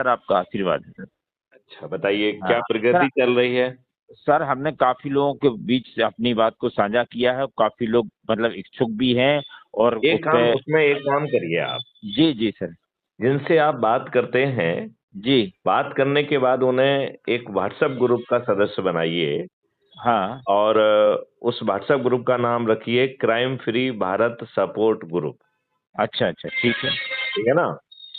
Sir आपका आशीर्वाद है सर। अच्छा, बताइए हाँ क्या सर। प्रगति चल रही है? सर हमने काफी लोगों के बीच से अपनी बात को साझा किया है, काफी लोग मतलब इच्छुक भी हैं और उस पे। एक काम करिए आप, जी जी सर। जिनसे आप बात करते हैं, जी। बात करने के बाद उन्हें एक व्हाट्सएप ग्रुप का सदस्य बनाइए। हाँ। और उस व्हाट्सएप ग्रुप का नाम रखिए crime free Bharat support group. अच्छा अच्छा ठीक है। ठीक है ना?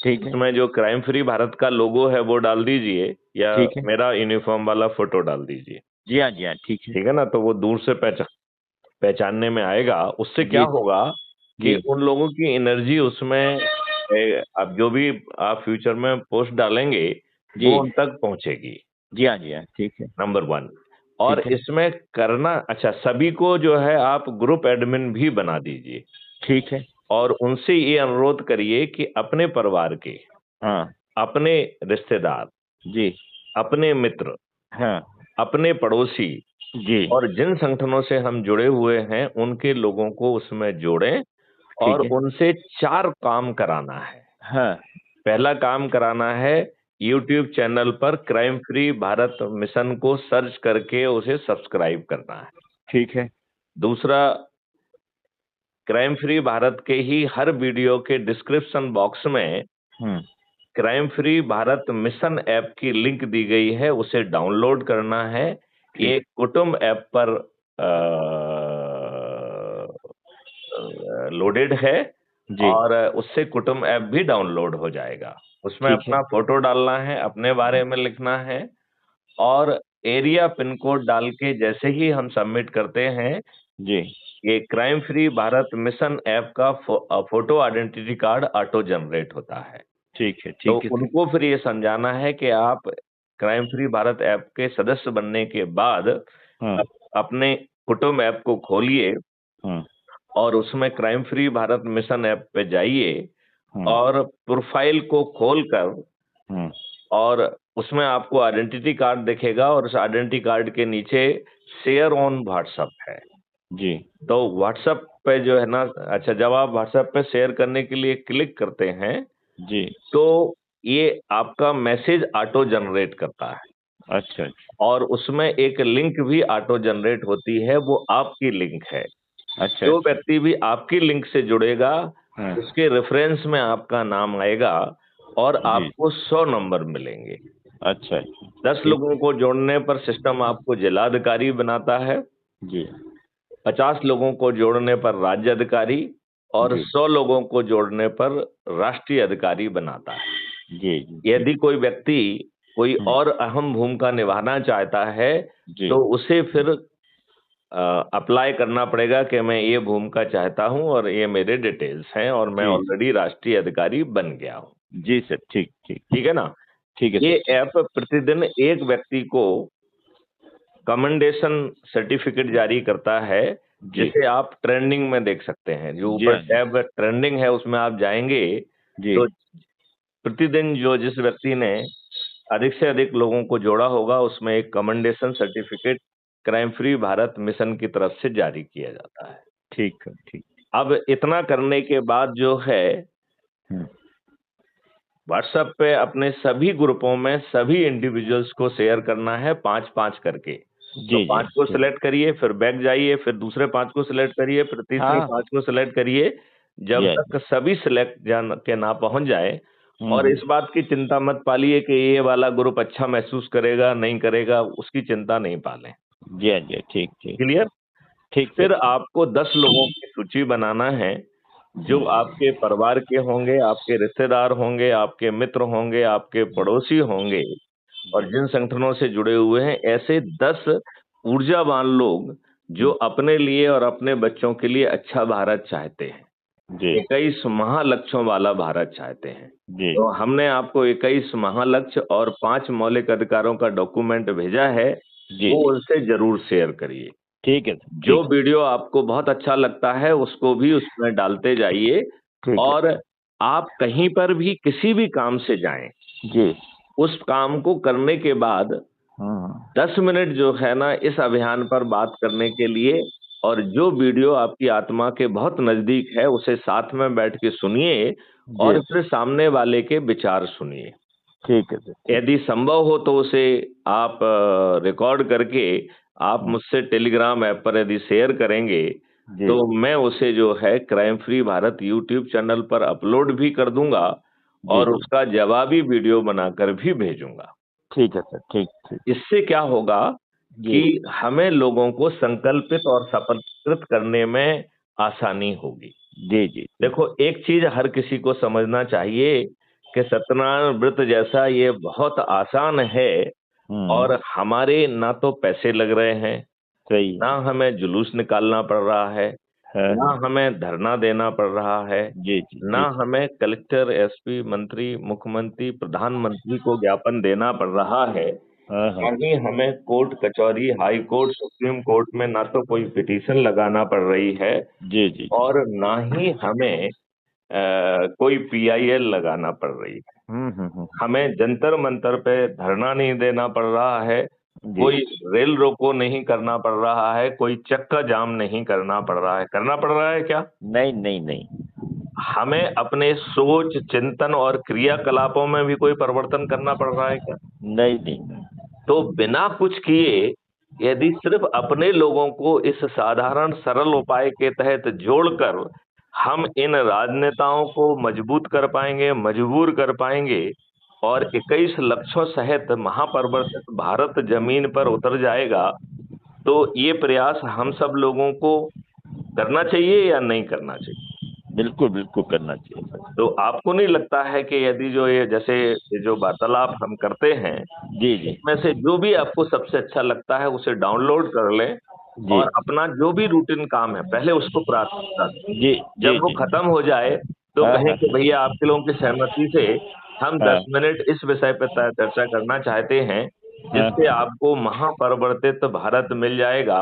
ठीक है। उसमें जो क्राइम फ्री भारत का लोगो है वो डाल दीजिए, या ठीक है। मेरा यूनिफॉर्म वाला फोटो डाल दीजिए। जी हाँ जी हाँ ठीक है। ठीक है ना? तो वो दूर से पहचानने में आएगा। उससे क्या जी होगा कि जी उन लोगों की एनर्जी उसमें अब जो भी आप फ्यूचर में पोस्ट डालेंगे जी। वो उन तक पहुंचेगी। जी हाँ जी हाँ ठीक है। Number one. और ठीक है। इसमें करना, अच्छा, सभी को जो है आप ग्रुप एडमिन भी बना दीजिए। ठीक है। और उनसे ये अनुरोध करिए कि अपने परिवार के, हाँ। अपने रिश्तेदार, जी। अपने मित्र, हाँ। अपने पड़ोसी जी। और जिन संगठनों से हम जुड़े हुए हैं उनके लोगों को उसमें जोड़ें। और ठीक है। उनसे 4 काम कराना है। हाँ। पहला काम कराना है, यूट्यूब चैनल पर क्राइम फ्री भारत मिशन को सर्च करके उसे सब्सक्राइब करना है। ठीक है। दूसरा, क्राइम फ्री भारत के ही हर वीडियो के डिस्क्रिप्शन बॉक्स में हम्म। Crime free Bharat mission app की लिंक दी गई है, उसे डाउनलोड करना है। ठीक। ये कुटुंब ऐप पर लोडेड है। जी। और उससे कुटुंब ऐप भी डाउनलोड हो जाएगा। उसमें ठीक है। अपना फोटो डालना है, अपने बारे में लिखना है। और एरिया पिन कोड डाल के जैसे ही हम सबमिट करते हैं, जी। ये crime free Bharat mission app का photo identity card auto generate होता है। ठीक है। तो ठीक है सर। उनको फिर ये समझाना है कि आप क्राइम फ्री भारत ऐप के सदस्य बनने के बाद हाँ। अपने कुटुंब ऐप को खोलिए हाँ। और उसमें crime free Bharat mission app पे जाइए। हाँ। और प्रोफाइल को खोलकर, हाँ। और उसमें आपको आइडेंटिटी कार्ड दिखेगा और उस आइडेंटिटी कार्ड के नीचे शेयर ऑन व्हाट्सएप है। जी। तो व्हाट्सएप पे जो है ना, अच्छा, जब आप व्हाट्सएप पे शेयर करने के लिए क्लिक करते हैं जी। तो ये आपका मैसेज ऑटो जनरेट करता है। अच्छा अच्छा। और उसमें एक लिंक भी ऑटो जनरेट होती है, वो आपकी लिंक है। अच्छा जो अच्छा। व्यक्ति भी आपकी लिंक से जुड़ेगा हाँ। उसके रेफरेंस में आपका नाम आएगा और जी। आपको 100 नंबर मिलेंगे। अच्छा अच्छा। 10 ठीक। लोगों को जोड़ने पर सिस्टम आपको जिलाधिकारी बनाता है। जी। 50 लोगों को जोड़ने पर राज्य अधिकारी, और जी। 100 लोगों को जोड़ने पर राष्ट्रीय अधिकारी बनाता है। जी जी ठीक। यदि कोई व्यक्ति कोई हम्म। और अहम भूमिका निभाना चाहता है जी। तो उसे फिर अप्लाई करना पड़ेगा कि मैं ये भूमिका चाहता हूं और ये मेरे डिटेल्स हैं और मैं जी जी। ऑलरेडी राष्ट्रीय अधिकारी बन गया हूं। जी सर ठीक ठीक। ठीक है ना? ठीक है ये सर। ऐप प्रतिदिन एक व्यक्ति को कमेंडेशन सर्टिफिकेट जारी करता है, जी। जिसे आप ट्रेंडिंग में देख सकते हैं। जो जी ऊपर हाँ जी। टैब ट्रेंडिंग है उसमें आप जाएंगे जी। तो प्रतिदिन जो जिस व्यक्ति ने अधिक से अधिक लोगों को जोड़ा होगा उसमें एक commendation certificate crime free Bharat mission की तरफ से जारी किया जाता है। ठीक है ठीक। अब इतना करने के बाद जो है, हम्म। व्हाट्सएप पे अपने सभी ग्रुपों में सभी इंडिविजुअल्स को शेयर करना है 5-5 करके। तो जी जी 5 को ठीक। सिलेक्ट करिए, फिर बैक जाइए, फिर दूसरे 5 को सिलेक्ट करिए, फिर तीसरे हाँ। 5 को सिलेक्ट करिए, जी जब हाँ जी। तक सभी सिलेक्ट जान के ना पहुंच जाए। और हम्म। इस बात की चिंता मत पालिए कि ये वाला ग्रुप अच्छा महसूस करेगा नहीं करेगा, उसकी चिंता नहीं पालें। जी हाँ जी ठीक ठीक। क्लियर? ठीक सर फिर ठीक। आपको 10 लोगों की सूची बनाना है, जो हम्म। आपके परिवार के होंगे, आपके रिश्तेदार होंगे, आपके मित्र होंगे, आपके पड़ोसी होंगे, और जी। जिन संगठनों से जुड़े हुए हैं, ऐसे 10 ऊर्जावान लोग जो हम्म। अपने लिए और अपने बच्चों के लिए अच्छा भारत चाहते हैं, जी 21 महालक्ष्यों वाला भारत चाहते हैं। जी। तो हमने आपको 21 महालक्ष्य और 5 मौलिक अधिकारों का डॉक्यूमेंट भेजा है, जी वो जी। उनसे जरूर शेयर करिए। ठीक है सर जो ठीक। वीडियो आपको बहुत अच्छा लगता है उसको भी उसमें डालते जाइए। ठीक है। और आप कहीं पर भी किसी भी काम से जाएं, जी। उस काम को करने के बाद हाँ। 10 मिनट जो है ना इस अभियान पर बात करने के लिए, और जो वीडियो आपकी आत्मा के बहुत नजदीक है उसे साथ में बैठ के सुनिए जी। और फिर सामने वाले के विचार सुनिए। ठीक है सर। यदि संभव हो तो उसे आप रिकॉर्ड करके आप मुझसे टेलीग्राम ऐप पर यदि शेयर करेंगे जी तो मैं उसे जो है crime free Bharat YouTube channel पर अपलोड भी कर दूंगा जी और जी। उसका जवाबी वीडियो बनाकर भी भेजूंगा। ठीक है सर, ठीक ठीक। इससे क्या होगा जी कि हमें लोगों को संकल्पित और सफलकृत करने में आसानी होगी। जी जी जी। देखो, एक चीज हर किसी को समझना चाहिए कि सत्यनारायण व्रत जैसा ये बहुत आसान है और हमारे ना तो पैसे लग रहे हैं, सही ना है। हमें जुलूस निकालना पड़ रहा है, ना हाँ। हमें धरना देना पड़ रहा है, जी जी ना जी जी। हमें कलेक्टर, एसपी, मंत्री, मुख्यमंत्री, प्रधानमंत्री को ज्ञापन देना पड़ रहा है, हाँ ना हाँ। ही हमें कोर्ट कचहरी, हाई कोर्ट, सुप्रीम कोर्ट में ना तो कोई पिटीशन लगाना पड़ रही है जी जी जी। और ना ही हमें कोई पीआईएल लगाना पड़ रही है। हम्म। हमें जंतर मंतर पे धरना नहीं देना पड़ रहा है, जी। कोई रेल रोको नहीं करना पड़ रहा है, कोई चक्का जाम नहीं करना पड़ रहा है। करना पड़ रहा है क्या? नहीं नहीं नहीं। हमें अपने सोच, चिंतन और क्रियाकलापों में भी कोई परिवर्तन करना पड़ रहा है क्या? नहीं नहीं। तो बिना कुछ किए यदि सिर्फ अपने लोगों को इस साधारण सरल उपाय के तहत जोड़कर हम इन राजनेताओं को मजबूत कर पाएंगे, मजबूर कर पाएंगे और 21 लक्ष्यों सहित महापरिवर्तित भारत जमीन पर उतर जाएगा, तो ये प्रयास हम सब लोगों को करना चाहिए या नहीं करना चाहिए? बिल्कुल बिल्कुल करना चाहिए सर। तो आपको नहीं लगता है कि यदि जो ये जैसे ये जो वार्तालाप हम करते हैं, जी जी इसमें से जो भी आपको सबसे अच्छा लगता है उसे डाउनलोड कर लें जी और अपना जो भी रूटीन काम है पहले उसको प्राथमिकता दें। जी जी जब वो जी। खत्म हो जाए तो हाँ कहें हाँ कि भैया आपके लोगों की सहमति से हम हाँ 10 मिनट इस विषय पर चर्चा करना चाहते हैं, हाँ जिससे हाँ। आपको महापरिवर्तित भारत मिल जाएगा,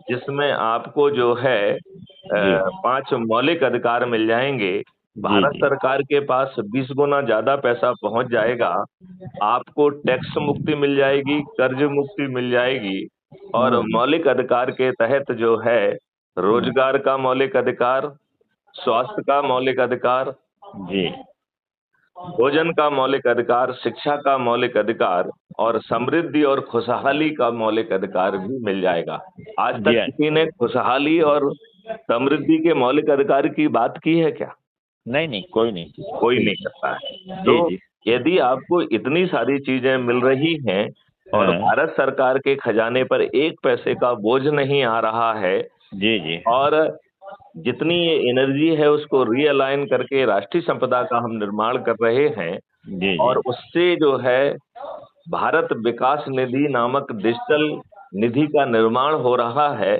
जिसमें आपको जो है जी 5 मौलिक अधिकार मिल जाएंगे। जी भारत जी सरकार के पास 20 गुना ज्यादा पैसा पहुंच जाएगा। आपको टैक्स मुक्ति मिल जाएगी, कर्ज मुक्ति मिल जाएगी और हम्म मौलिक अधिकार के तहत जो है हम्म। रोजगार का मौलिक अधिकार, स्वास्थ्य का मौलिक अधिकार, जी भोजन का मौलिक अधिकार, शिक्षा का मौलिक अधिकार और समृद्धि और खुशहाली का मौलिक अधिकार भी मिल जाएगा। आज जी। तक हाँ। किसी ने खुशहाली और समृद्धि के मौलिक अधिकार की बात की है क्या? नहीं नहीं, कोई नहीं। कोई नहीं करता है। तो जी जी। यदि आपको इतनी सारी चीजें मिल रही हैं और हाँ। भारत सरकार के खजाने पर एक पैसे का बोझ नहीं आ रहा है जी जी और जितनी ये एनर्जी है उसको रीअलाइन करके राष्ट्रीय संपदा का हम निर्माण कर रहे हैं जी जी। और उससे जो है भारत विकास निधि नामक डिजिटल निधि का निर्माण हो रहा है,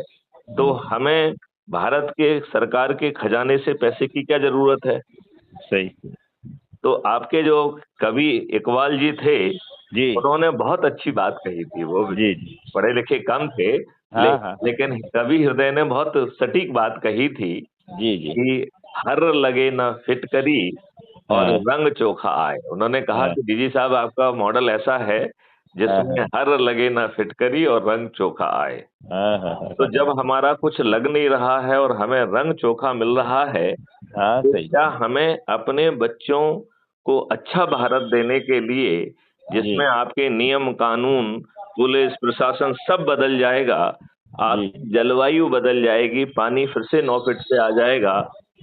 तो हमें भारत के सरकार के खजाने से पैसे की क्या जरूरत है? सही। तो आपके जो कवि इकबाल जी थे, जी उन्होंने बहुत अच्छी बात कही थी। वो जी जी। पढ़े लिखे कम थे, हाँ हाँ हाँ। लेकिन कवि हृदय ने बहुत सटीक बात कही थी जी जी। कि हर लगे न फिटकरी और हाँ रंग चोखा आए। उन्होंने कहा हाँ कि डीजी साहब आपका मॉडल ऐसा है हाँ जिसमें हाँ हर लगे न फिटकरी और रंग चोखा आए। हाँ हाँ तो हाँ जब हमारा कुछ लग नहीं रहा है और हमें रंग चोखा मिल रहा है, हाँ। तो सही। क्या हमें अपने बच्चों को अच्छा भारत देने के लिए, जी जिसमें आपके नियम कानून, पुलिस प्रशासन सब बदल जाएगा, जी आपकी जलवायु बदल जाएगी, पानी फिर से 9 फीट पे आ जाएगा,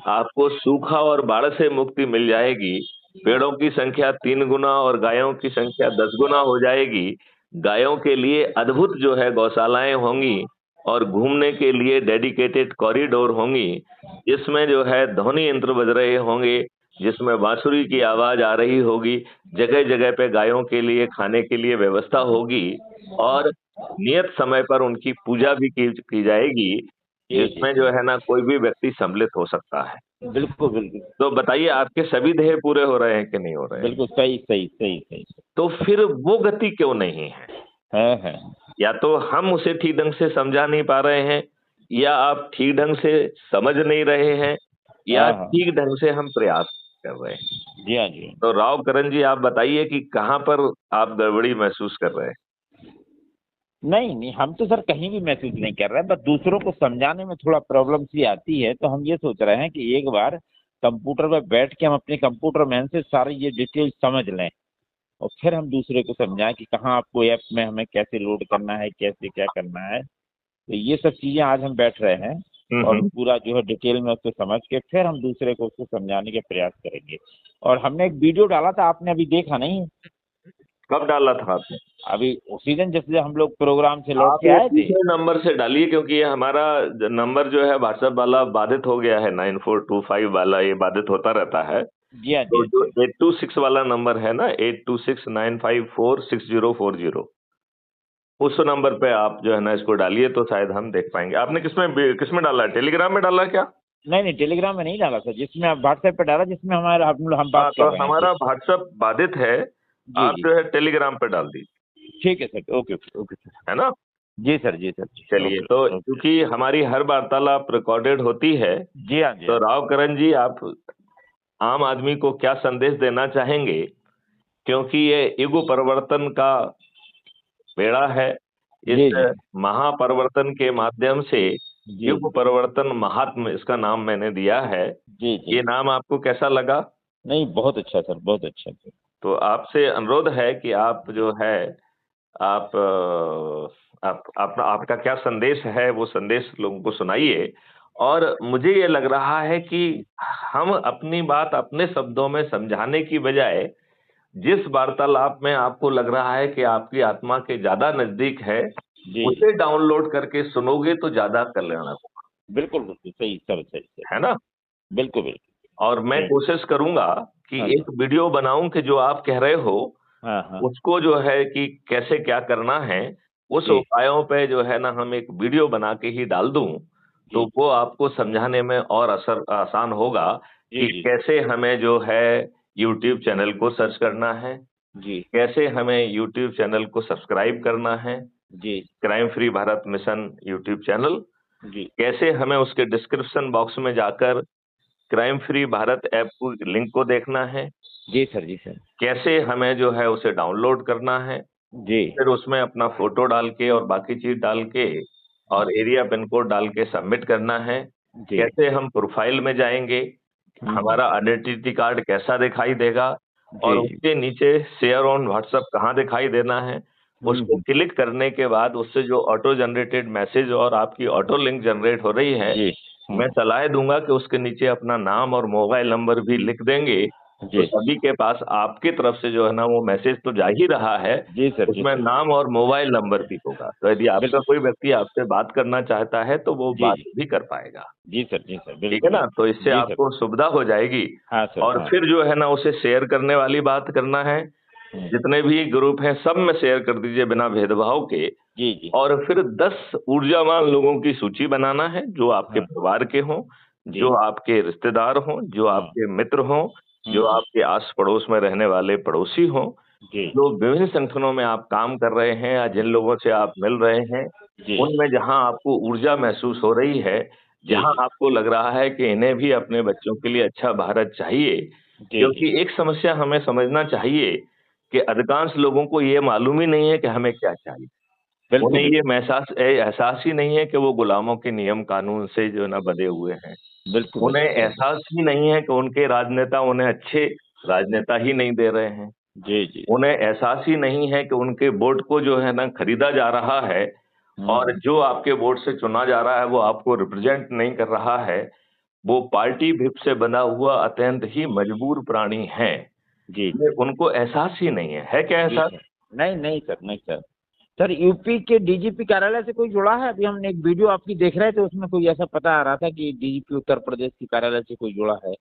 आपको सूखा और बाढ़ से मुक्ति मिल जाएगी, पेड़ों की संख्या 3 गुना और गायों की संख्या 10 गुना हो जाएगी, गायों के लिए अद्भुत जो है गौशालाएं होंगी और घूमने के लिए डेडिकेटेड कॉरिडोर होंगी, इसमें जो है ध्वनि यंत्र बज रहे होंगे, जिसमें बांसुरी की आवाज आ रही होगी, जगह जगह पे गायों के लिए खाने के लिए व्यवस्था होगी और नियत समय पर उनकी पूजा भी की जाएगी, जी जी। जिसमें जो है ना कोई भी व्यक्ति सम्मिलित हो सकता है। बिल्कुल बिल्कुल। तो बताइए आपके सभी ध्येय पूरे हो रहे हैं कि नहीं हो रहे हैं? बिल्कुल सही सही सही सही। तो फिर वो गति क्यों नहीं है? हाँ हाँ या तो हम उसे ठीक ढंग से समझा नहीं पा रहे हैं, या आप ठीक ढंग से समझ नहीं रहे हैं, या हाँ हाँ। ठीक ढंग से हम प्रयास कर रहे हैं। जी हाँ जी। तो राव करण जी, आप बताइए कि कहाँ पर आप गड़बड़ी महसूस कर रहे हैं? नहीं नहीं, हम तो सर कहीं भी महसूस नहीं कर रहे हैं, बस दूसरों को समझाने में थोड़ा प्रॉब्लम सी आती है, तो हम ये सोच रहे हैं कि एक बार कंप्यूटर पर बैठ के हम अपने कंप्यूटर मैन से सारी ये डिटेल समझ लें, और फिर हम दूसरे को समझाएं कि कहाँ आपको ऐप में हमें कैसे लोड करना है, कैसे क्या करना है। तो ये सब चीजें आज हम बैठ रहे हैं और हम्म। पूरा जो है डिटेल में उसको समझ के फिर हम दूसरे को उसको समझाने के प्रयास करेंगे। और हमने एक वीडियो डाला था, आपने अभी देखा नहीं? कब डाला था आपने? अभी उसी दिन जैसे हम लोग प्रोग्राम से लौट आप के ये आए थे। दूसरे नंबर से डालिए, क्योंकि ये हमारा नंबर जो है व्हाट्सएप वाला बाधित हो गया है, 9425 वाला ये बाधित होता रहता है। जी हाँ, जी तो हाँ, जो जी 826 वाला नंबर है ना, 8269546040, उस नंबर पे आप जो है ना इसको डालिए तो शायद हम देख पाएंगे। आपने किसमें डाला है? टेलीग्राम में डाला क्या? नहीं नहीं, टेलीग्राम में नहीं डाला सर, जिसमें आप व्हाट्सएप पे डाला, जिसमें हमारा हम हाँ, बात तो कर रहे थे। हमारा व्हाट्सएप बाधित है। जी आप जी, जो है टेलीग्राम पे डाल दीजिए, ठीक है sir, okay okay okay sir. है ना? जी सर, जी सर, जी चलिए, ओके तो ओके। क्योंकि हमारी हर वार्तालाप रिकॉर्डेड होती है, जी हाँ, जी तो हाँ। राव करण जी, आप आम आदमी को क्या संदेश देना चाहेंगे? क्योंकि ये युग परिवर्तन का बेड़ा है। इस जी जी महापरिवर्तन के माध्यम से जी युग परिवर्तन महात्म इसका नाम मैंने दिया है। जी जी। ये नाम आपको कैसा लगा? नहीं, बहुत अच्छा सर, बहुत अच्छा सर। तो आपसे अनुरोध है कि आप जो है, आप आपका क्या संदेश है वो संदेश लोगों को सुनाइए। और मुझे ये लग रहा है कि हम अपनी बात अपने शब्दों में समझाने की बजाय, जिस वार्तालाप में आपको लग रहा है कि आपकी आत्मा के ज्यादा नजदीक है, जी जी, उसे डाउनलोड करके सुनोगे तो ज्यादा कल्याण होगा, बिल्कुल बिल्कुल सही सर, सही सही। है ना? बिल्कुल बिल्कुल और मैं सही। कोशिश करूंगा कि हाँ एक वीडियो बनाऊं कि जो आप कह रहे हो हाँ हाँ। उसको जो है कि कैसे क्या करना है, उस जी उपायों पे जो है ना हम एक वीडियो बना के ही डाल दूं, तो जी वो आपको समझाने में और असर आसान होगा जी कि जी कैसे हमें जो है यूट्यूब चैनल को सर्च करना है, जी कैसे हमें यूट्यूब चैनल को सब्सक्राइब करना है, जी crime free Bharat mission YouTube channel, जी कैसे हमें उसके डिस्क्रिप्शन बॉक्स में जाकर क्राइम फ्री भारत ऐप को लिंक को देखना है, जी सर, जी सर। कैसे हमें जो है उसे डाउनलोड करना है, जी फिर उसमें अपना फोटो डाल के और बाकी चीज डाल के और एरिया पिन कोड डाल के सबमिट करना है, जी। कैसे हम प्रोफाइल में जाएंगे, हम्म। हमारा आइडेंटिटी कार्ड कैसा दिखाई देगा, और जी जी। उसके नीचे शेयर ऑन व्हाट्सएप कहाँ दिखाई देना है। उसको हम्म। क्लिक करने के बाद उससे जो ऑटो जनरेटेड मैसेज और आपकी ऑटो लिंक जनरेट हो रही है, जी। मैं सलाह दूंगा कि उसके नीचे अपना नाम और मोबाइल नंबर भी लिख देंगे, तो जी सभी के पास आपकी तरफ से जो है ना वो मैसेज तो जा ही रहा है, जी सर, जी उसमें सर। नाम और मोबाइल नंबर भी होगा। तो यदि आपका बिल्कुल। कोई व्यक्ति आपसे बात करना चाहता है तो वो जी बात जी भी कर पाएगा। जी सर, जी सर, ठीक है बिल्कुल ना? बिल्कुल। तो इससे जी सर। आपको सुविधा हो जाएगी। हाँ सर, और हाँ। फिर जो है ना उसे शेयर करने वाली बात करना है, हम्म। जितने भी ग्रुप हैं सब में शेयर कर दीजिए बिना भेदभाव के। जी जी। और फिर 10 ऊर्जावान लोगों की सूची बनाना है, जो आपके हाँ। परिवार के हों, जी। जो आपके रिश्तेदार हों, जो हाँ। आपके मित्र हों, जो हम्म। आपके आस पड़ोस में रहने वाले पड़ोसी हों, जी जो विभिन्न संगठनों में आप काम कर रहे हैं या जिन लोगों से आप मिल रहे हैं, जी उनमें जहां आपको ऊर्जा महसूस हो रही है, जी जहां जी आपको लग रहा है कि इन्हें भी अपने बच्चों के लिए अच्छा भारत चाहिए। जी जी। क्योंकि एक समस्या हमें समझना चाहिए कि अधिकांश लोगों को ये मालूम ही नहीं है कि हमें क्या चाहिए। बिल्कुल उन्हें ये बिल्कुल एहसास ही नहीं है कि वो गुलामों के नियम कानून से जो है ना बंधे हुए हैं। बिल्कुल उन्हें बिल्कुल सही बात। एहसास ही नहीं है कि उनके राजनेता उन्हें अच्छे राजनेता ही नहीं दे रहे हैं। जी जी। उन्हें एहसास ही नहीं है कि उनके वोट को जो है ना खरीदा जा रहा है, और हम्म। जो आपके वोट से चुना जा रहा है वो आपको रिप्रेजेंट नहीं कर रहा है। वो पार्टी विप से बना हुआ अत्यंत ही मजबूर प्राणी है। जी ये उनको एहसास ही नहीं है क्या जी एहसास? सर। नहीं नहीं सर, नहीं सर। सर, यूपी के डीजीपी कार्यालय से कोई जुड़ा है? अभी हमने एक वीडियो आपकी देख रहे थे, उसमें कोई ऐसा पता आ रहा था कि डीजीपी उत्तर प्रदेश के कार्यालय से कोई जुड़ा है।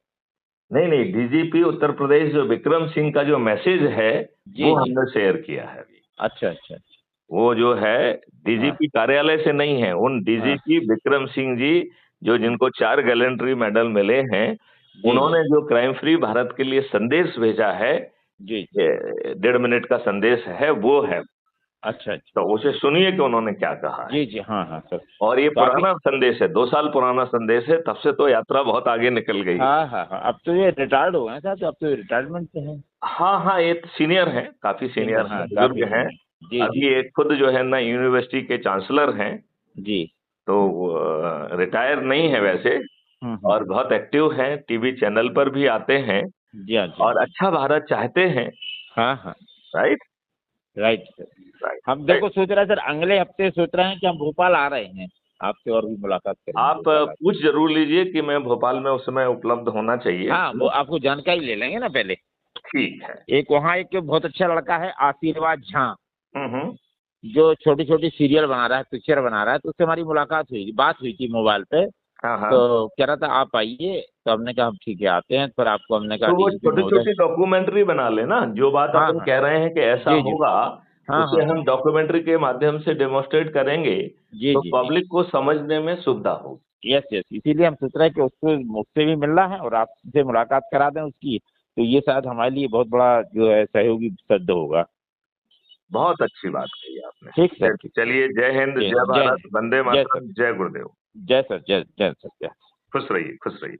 नहीं नहीं, डीजीपी उत्तर प्रदेश जो विक्रम सिंह का जो मैसेज है जी वो जी। हमने शेयर किया है अभी। अच्छा अच्छा अच्छा। वो जो है हाँ डीजीपी कार्यालय से नहीं है, उन हाँ। डीजीपी विक्रम सिंह जी जो जिनको 4 गैलेंट्री मेडल मिले हैं, जी जी उन्होंने जो क्राइम फ्री भारत के लिए संदेश भेजा है, जी जी। 1.5 मिनट का संदेश है वो है। अच्छा अच्छा। तो उसे सुनिए कि उन्होंने क्या कहा है। जी जी, हाँ हाँ सर। और ये तो अभी। पुराना संदेश है, 2 साल पुराना संदेश है, तब से तो यात्रा बहुत आगे निकल गई। हाँ हाँ हाँ, अब तो ये रिटायर्ड हो गए सर, तो अब तो रिटायरमेंट पे हैं। हाँ हाँ, ये तो सीनियर हैं, काफी सीनियर, सीनियर हैं, हाँ, बुजुर्ग काफी हैं। सीनियर। जी जी अभी ये खुद जो है ना यूनिवर्सिटी के चांसलर हैं, जी। तो रिटायर नहीं है वैसे, और हम्म। बहुत एक्टिव हैं, टीवी चैनल पर भी आते हैं जी हाँ, जी हाँ, और जी। अच्छा भारत चाहते हैं। हाँ हाँ। Right right sir. राइट। हम देखो सोच रहे हैं सर, अगले हफ्ते सोच रहे हैं कि हम भोपाल आ रहे हैं, आपसे और भी मुलाकात करेंगे आप भोपाल आके। पूछ जरूर लीजिए कि मैं भोपाल में उस समय उपलब्ध होना चाहिए। हाँ, वो आपको जानकारी ले लेंगे ना पहले। ठीक है। एक वहाँ एक बहुत अच्छा लड़का है आशीर्वाद झा, हम्म। जो छोटी छोटी सीरियल बना रहा है, पिक्चर बना रहा है, तो उससे हमारी मुलाकात हुई, बात हुई थी मोबाइल पे। हाँ हाँ। तो कह रहा था आप आइए, तो हमने कहा हम ठीक है आते हैं। पर आपको हमने कहा तो वो डीजीपी छोटी महोदय। छोटी डॉक्यूमेंट्री बना लेना, जो बात हाँ अपन हाँ। कह रहे हैं कि ऐसा जी जी। होगा, हाँ उसे हाँ। हम डॉक्यूमेंट्री के माध्यम से डेमोस्ट्रेट करेंगे, जी तो जी जी। पब्लिक को समझने में सुविधा होगी। यस यस, इसीलिए हम सोच रहे हैं कि उसको मुझसे भी मिलना है और आपसे मुलाकात करा दें उसकी, तो ये शायद हमारे लिए बहुत बड़ा जो है सहयोगी सिद्ध होगा। बहुत अच्छी बात कही आपने। ठीक सर, ठीक सर। चलिए, जय हिंद, जय जय जय भारत, वंदे जय सर। मातरम, जय गुरुदेव। जय सर, जय जय सर, जय। खुश रहिए, खुश रहिए।